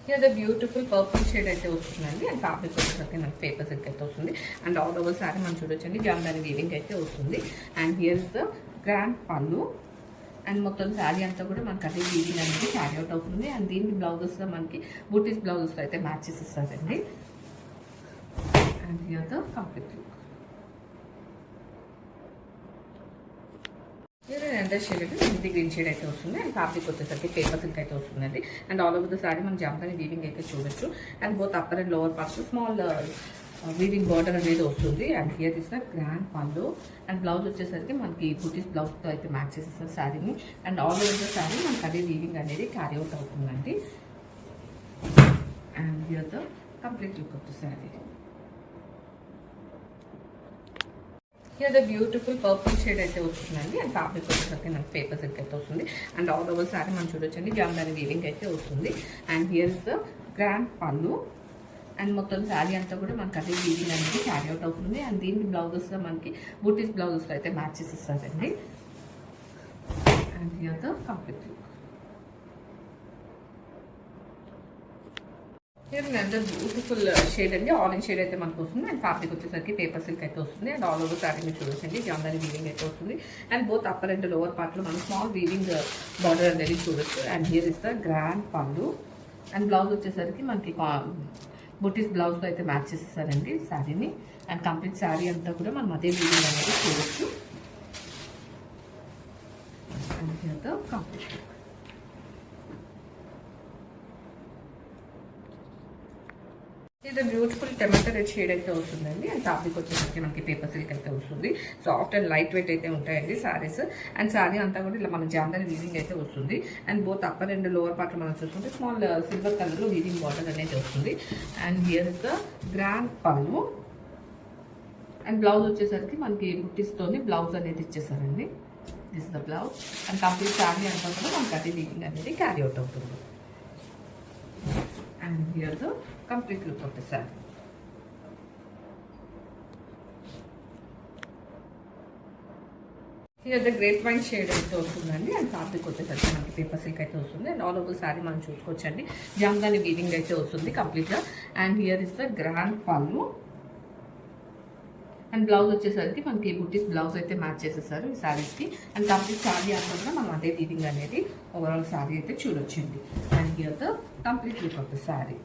Here the beautiful purple shade అయితే వస్తుందండి. And fabric వచ్చేసరికి మనకి పేపర్ సిల్క్ అయితే వస్తుంది. అండ్ ఆల్ ఓవర్ సారీ మనం చూడొచ్చండి, జామ్దాని వీవింగ్ అయితే వస్తుంది. And here is the grand pallu. And మొత్తం శారీ అంతా కూడా మనకి అదే వీవింగ్ అనేది క్యారీ అవుట్ అవుతుంది. అండ్ దీనికి బ్లౌజెస్లో మనకి బూటీస్ బ్లౌజెస్లో అయితే మ్యాచెస్ ఇస్తారండి. And here the complete look. Under shade అయితే ఇది గ్రీన్ షేడ్ అయితే వస్తుంది. అండ్ ఫ్యాబ్రిక్ వచ్చేసరికి పేపర్ సిల్క్ అయితే వస్తుందండి. And all over the sorry మనం జామ్దాని వీవింగ్ అయితే చూడొచ్చు. And both upper and lower parts small weaving border అనేది వస్తుంది. And here is the grand pallu. And blouse వచ్చేసరికి మనకి బూటీస్ బ్లౌజ్తో అయితే మ్యాచ్ చేసేస్తారు శారీని. And all over the sari మనకి అదే వీవింగ్ అనేది క్యారీ అవుట్ అవుతుందండి. And here the complete look of the sari. Here the beautiful purple shade అయితే వస్తుందండి. అండ్ ఫ్యాబ్రిక్ వచ్చేసరికి మనకి పేపర్ సిల్క్ అయితే వస్తుంది. అండ్ ఆల్ ఓవర్ సారీ మనం చూడొచ్చండి, జామ్దాని వీవింగ్ అయితే వస్తుంది. And here is the grand pallu. And మొత్తం శారీ అంతా కూడా మనకి అదే వీవింగ్ అనేది క్యారీ అవుట్ అవుతుంది. అండ్ దీనికి బ్లౌజెస్లో మనకి బూటీస్ బ్లౌజెస్లో అయితే మ్యాచెస్ ఇస్తారండి. And here the complete look. Here అంతా బ్యూటిఫుల్ షేడ్ అండి, ఆరెంజ్ షేడ్ అయితే మనకు వస్తుంది. అండ్ ఫ్యాబ్రిక్ వచ్చేసరికి పేపర్ సిల్క్ అయితే వస్తుంది. అండ్ ఆల్ ఓవర్ శారీ మీరు చూడొచ్చండి, జామ్దాని వీవింగ్ అయితే వస్తుంది. And both upper and lower పార్ట్లో మనం స్మాల్ వీవింగ్ బార్డర్ అనేది చూడొచ్చు. And here is the grand pallu. And blouse వచ్చేసరికి మనకి బుటీస్ బ్లౌజ్తో అయితే మ్యాచ్ చేసేసారండి శారీని. అండ్ కంప్లీట్ శారీ అంతా కూడా మనం అదే వీవింగ్ అనేది చూడొచ్చు. And here the complete look. ఇది బ్యూటిఫుల్ టమాటో రెడ్ షేడ్ అయితే వస్తుందండి. అండ్ ఫ్యాబ్రిక్ వచ్చేసరికి మనకి పేపర్ సిల్క్ అయితే వస్తుంది. సాఫ్ట్ అండ్ లైట్ వెయిట్ అయితే ఉంటాయండి శారీస్. అండ్ శారీ అంతా కూడా ఇలా మన జామ్దాని వీవింగ్ అయితే వస్తుంది. And both upper and lower part మనం చూసుకుంటే స్మాల్ సిల్వర్ కలర్లో వీవింగ్ బార్డర్ అనేది వస్తుంది. And here is the grand pallu. And blouse వచ్చేసరికి మనకి బుట్టిస్తోని బ్లౌజ్ అనేది ఇచ్చేసారండి. This the blouse. And complete sari అంతా కూడా మనకి అదే వీవింగ్ అనేది క్యారీ అవుట్ అవుతుంది. And here the complete look of the saree. Here the great wine shade అయితే వస్తుందండి. అండ్ ఫ్యాబ్రిక్ వచ్చేసరికి మనకి పేపర్ సిల్క్ అయితే వస్తుంది. అండ్ ఆల్ ఓవర్ శారీ మనం చూసుకోవచ్చండి, జామ్దాని వీవింగ్ అయితే వస్తుంది కంప్లీట్గా. And here is the grand pallu. And blouse వచ్చేసరికి మనకి బుట్టీస్ బ్లౌజ్ అయితే మ్యాచ్ చేసేసారు ఈ శారీస్కి. అండ్ కంప్లీట్ శారీ అంతా కూడా మనం అదే వీవింగ్ అనేది ఓవరాల్ శారీ అయితే చూడొచ్చండి. And here the complete look of the sari.